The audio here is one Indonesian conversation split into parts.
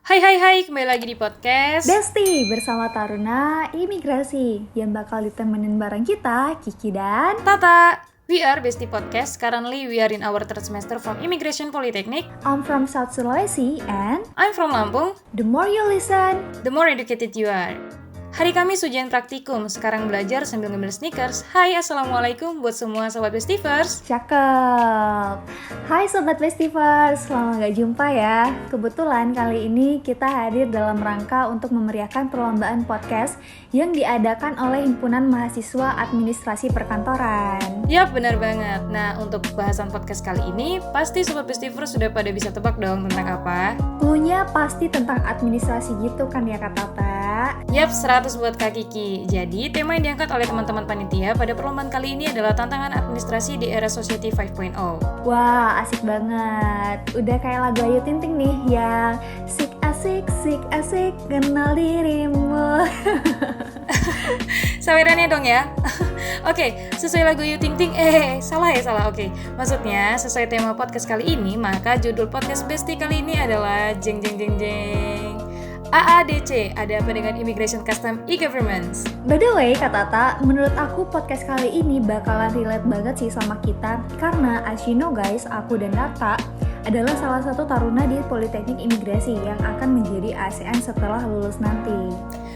Hai, kembali lagi di podcast Besti bersama Taruna Imigrasi yang bakal ditemenin bareng kita, Kiki dan Tata. We are Bestie Podcast. Currently we are in our third semester from Immigration Polytechnic. I'm from South Sulawesi and I'm from Lampung. the more you listen, The more educated you are. Hari Kamis ujian praktikum, sekarang belajar sambil ngemil sneakers. Hai, assalamualaikum buat semua sobat Bestivers. cakep. Hai Sobat Bestivers, lama gak jumpa ya. Kebetulan kali ini kita hadir dalam rangka untuk memeriahkan perlombaan podcast yang diadakan oleh Himpunan Mahasiswa Administrasi Perkantoran. Yap, benar banget. Nah, untuk bahasan podcast kali ini, pasti sobat Bestivers sudah pada bisa tebak dong tentang apa? Cluenya pasti tentang administrasi gitu kan ya Kak Tata? Yap, 100 buat Kak Kiki. Jadi, tema yang diangkat oleh teman-teman panitia pada perlombaan kali ini adalah tantangan administrasi di era Society 5.0. Wah, asik banget. Udah kayak lagu Ayu Ting Ting nih yang sik asik, kenal dirimu. Sawerannya dong ya. Oke, sesuai lagu Ayu Ting Ting. Salah. Oke, maksudnya sesuai tema podcast kali ini, maka judul podcast Bestie kali ini adalah jeng. AADC, ada apa dengan Immigration Custom E-Governments? By the way, Kak Tata, menurut aku podcast kali ini bakalan relate banget sih sama kita. Karena as you know guys, aku dan Tata adalah salah satu taruna di Politeknik Imigrasi yang akan menjadi ASN setelah lulus nanti.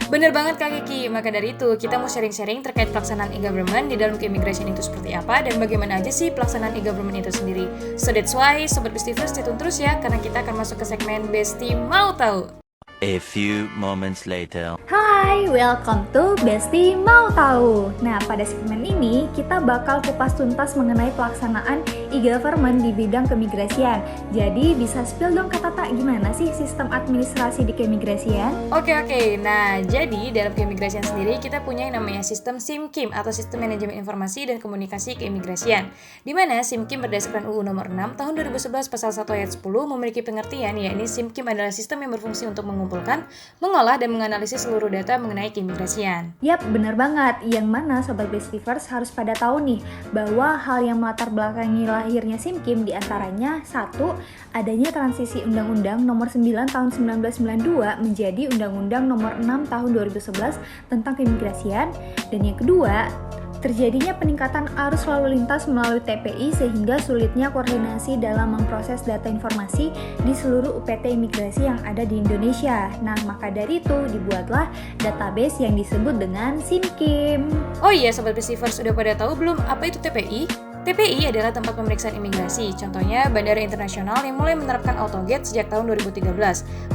Bener banget Kak Kiki, maka dari itu kita mau sharing-sharing terkait pelaksanaan e-government di dalam keimigrasian itu seperti apa dan bagaimana aja sih pelaksanaan e-government itu sendiri. So that's why Sobat Bestivers stay tune terus ya, karena kita akan masuk ke segmen Bestie Mau Tahu. A few moments later. Hai, welcome to Bestie Mau Tahu. Nah, pada segmen ini kita bakal kupas tuntas mengenai pelaksanaan e-government di bidang keimigrasian. Jadi bisa spill dong Kak Tata, gimana sih sistem administrasi di keimigrasian? Oke, nah jadi dalam keimigrasian sendiri kita punya yang namanya sistem SIMKIM atau Sistem Manajemen Informasi dan Komunikasi Keimigrasian, di mana SIMKIM berdasarkan UU nomor 6 tahun 2011 pasal 1 ayat 10 memiliki pengertian, yakni SIMKIM adalah sistem yang berfungsi untuk mengumpulkan, mengolah, dan menganalisis seluruh data mengenai keimigrasian. Yap, bener banget. Yang mana Sobat Bestivers harus pada tahu nih bahwa hal yang melatar belakangi lahirnya SIMKIM diantaranya 1. Adanya transisi Undang-Undang nomor 9 tahun 1992 menjadi Undang-Undang nomor 6 tahun 2011 tentang keimigrasian, dan yang kedua, terjadinya peningkatan arus lalu lintas melalui TPI sehingga sulitnya koordinasi dalam memproses data informasi di seluruh UPT imigrasi yang ada di Indonesia. Nah, maka dari itu dibuatlah database yang disebut dengan SIMKIM. Oh iya, Sobat Bestivers, sudah pada tahu belum apa itu TPI? TPI adalah tempat pemeriksaan imigrasi, contohnya Bandara Internasional yang mulai menerapkan AutoGate sejak tahun 2013,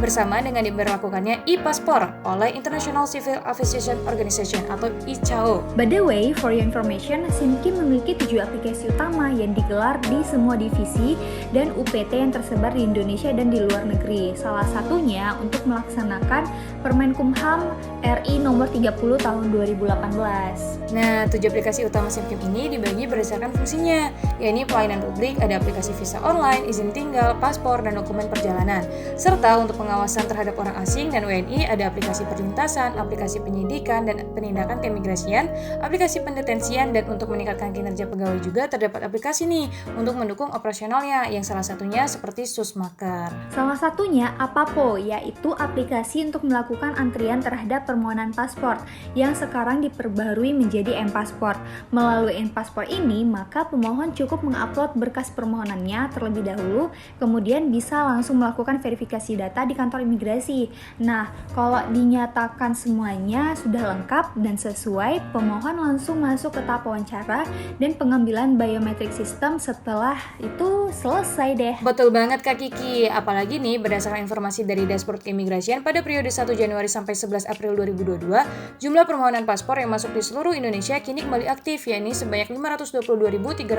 bersama dengan diberlakukannya e-Passport oleh International Civil Aviation Organization atau ICAO. By the way, for your information, SIMKIM memiliki 7 aplikasi utama yang digelar di semua divisi dan UPT yang tersebar di Indonesia dan di luar negeri. Salah satunya untuk melaksanakan Permenkumham RI nomor 30 tahun 2018. Nah, 7 aplikasi utama SIMKIM ini dibagi berdasarkan fungsinya, yakni pelayanan publik, ada aplikasi visa online, izin tinggal, paspor, dan dokumen perjalanan. Serta untuk pengawasan terhadap orang asing dan WNI, ada aplikasi perlintasan, aplikasi penyidikan dan penindakan keimigrasian, aplikasi pendetensian, dan untuk meningkatkan kinerja pegawai juga terdapat aplikasi nih untuk mendukung operasionalnya, yang salah satunya seperti Susmaker. Salah satunya Apapo, yaitu aplikasi untuk melakukan antrian terhadap permohonan paspor yang sekarang diperbarui menjadi M-Pasport. Melalui M-Pasport ini, maka pemohon cukup mengupload berkas permohonannya terlebih dahulu, kemudian bisa langsung melakukan verifikasi data di kantor imigrasi. Nah, kalau dinyatakan semuanya sudah lengkap dan sesuai, pemohon langsung masuk ke tahap wawancara dan pengambilan biometric system. Setelah itu selesai deh. Betul banget Kak Kiki, apalagi nih berdasarkan informasi dari dashboard keimigrasian pada periode 1 Januari sampai 11 April 2022, jumlah permohonan paspor yang masuk di seluruh Indonesia kini kembali aktif, yakni sebanyak 522.316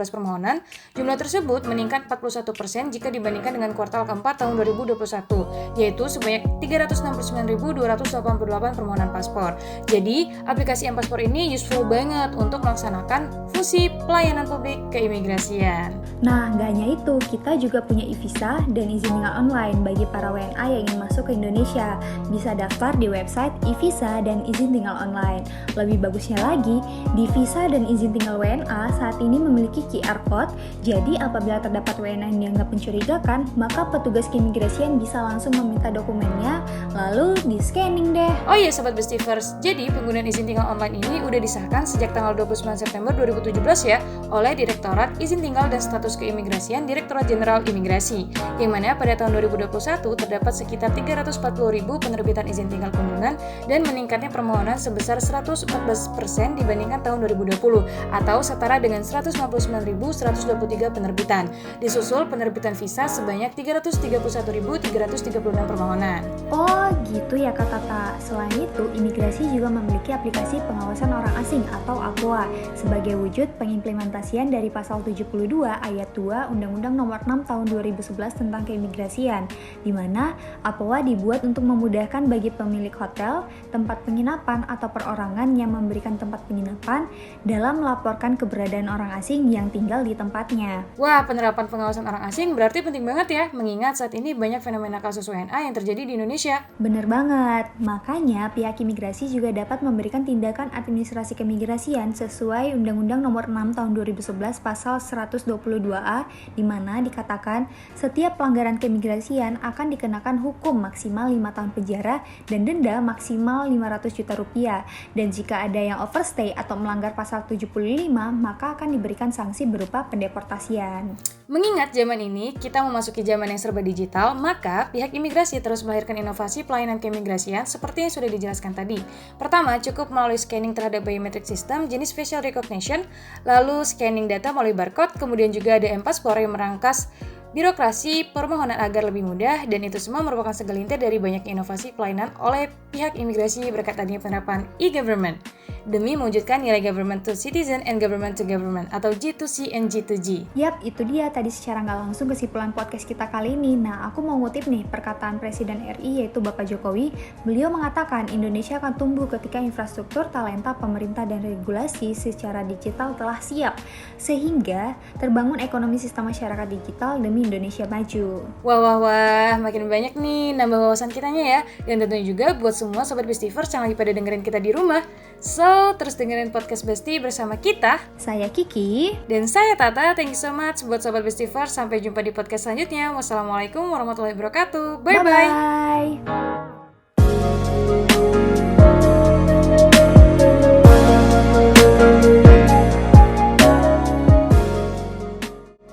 permohonan. Jumlah tersebut meningkat 41% jika dibandingkan dengan kuartal keempat tahun 2021, yaitu sebanyak 369.288 permohonan paspor. Jadi, aplikasi M-Paspor ini useful banget untuk melaksanakan fungsi pelayanan publik keimigrasian. Nah, gak hanya itu, kita juga punya e-visa dan izin tinggal online bagi para WNA yang ingin masuk ke Indonesia. Bisa daftar di website e-visa dan izin tinggal online. Lebih bagusnya lagi, di visa dan izin tinggal WNA saat ini ini memiliki QR code, jadi apabila terdapat WNA yang dianggap mencurigakan, maka petugas keimigrasian bisa langsung meminta dokumennya, lalu di-scanning deh. Oh iya Sobat Bestifers, jadi penggunaan izin tinggal online ini udah disahkan sejak tanggal 29 September 2017 ya oleh Direktorat Izin Tinggal dan Status Keimigrasian Direktorat Jenderal Imigrasi, yang mana pada tahun 2021 terdapat sekitar 340.000 penerbitan izin tinggal kunjungan dan meningkatnya permohonan sebesar 114% dibandingkan tahun 2020 atau setara dengan 159.123 penerbitan. Disusul penerbitan visa sebanyak 331.336 permohonan. Oh gitu ya Kak Tata. Selain itu, imigrasi juga memiliki aplikasi pengawasan orang asing atau APOA sebagai wujud pengimplementasian dari pasal 72 ayat 2 Undang-Undang Nomor 6 Tahun 2011 tentang keimigrasian, di mana APOA dibuat untuk memudahkan bagi pemilik hotel, tempat penginapan atau perorangan yang memberikan tempat penginapan dalam melaporkan keberadaan orang asing yang tinggal di tempatnya. Wah, penerapan pengawasan orang asing berarti penting banget ya, mengingat saat ini banyak fenomena kasus WNA yang terjadi di Indonesia. Bener banget, makanya pihak imigrasi juga dapat memberikan tindakan administrasi keimigrasian sesuai Undang-Undang Nomor 6 Tahun 2011 Pasal 122A, di mana dikatakan setiap pelanggaran keimigrasian akan dikenakan hukum maksimal 5 tahun penjara dan denda maksimal 500 juta rupiah. Dan jika ada yang overstay atau melanggar pasal 75, maka akan diberikan sanksi berupa pendeportasian. Mengingat zaman ini kita memasuki zaman yang serba digital, maka pihak imigrasi terus melahirkan inovasi pelayanan keimigrasian seperti yang sudah dijelaskan tadi. Pertama, cukup melalui scanning terhadap biometric system jenis facial recognition, lalu scanning data melalui barcode, kemudian juga ada M-Passport yang merangkas birokrasi permohonan agar lebih mudah, dan itu semua merupakan segelintir dari banyak inovasi pelayanan oleh pihak imigrasi berkat adanya penerapan e-government demi mewujudkan nilai government to citizen and government to government atau G2C and G2G. Yap, itu dia tadi secara nggak langsung kesimpulan podcast kita kali ini. Nah, aku mau ngutip nih perkataan Presiden RI yaitu Bapak Jokowi. Beliau mengatakan Indonesia akan tumbuh ketika infrastruktur, talenta, pemerintah, dan regulasi secara digital telah siap, sehingga terbangun ekonomi sistem masyarakat digital demi Indonesia maju. Wah, makin banyak nih nambah wawasan kitanya ya. Dan tentunya juga buat semua Sobat Bestifers yang lagi pada dengerin kita di rumah. So, terus dengerin podcast Besti bersama kita. Saya Kiki. Dan saya Tata. Thank you so much buat Sobat Bestifers. Sampai jumpa di podcast selanjutnya. Wassalamualaikum warahmatullahi wabarakatuh. Bye-bye. Bye-bye.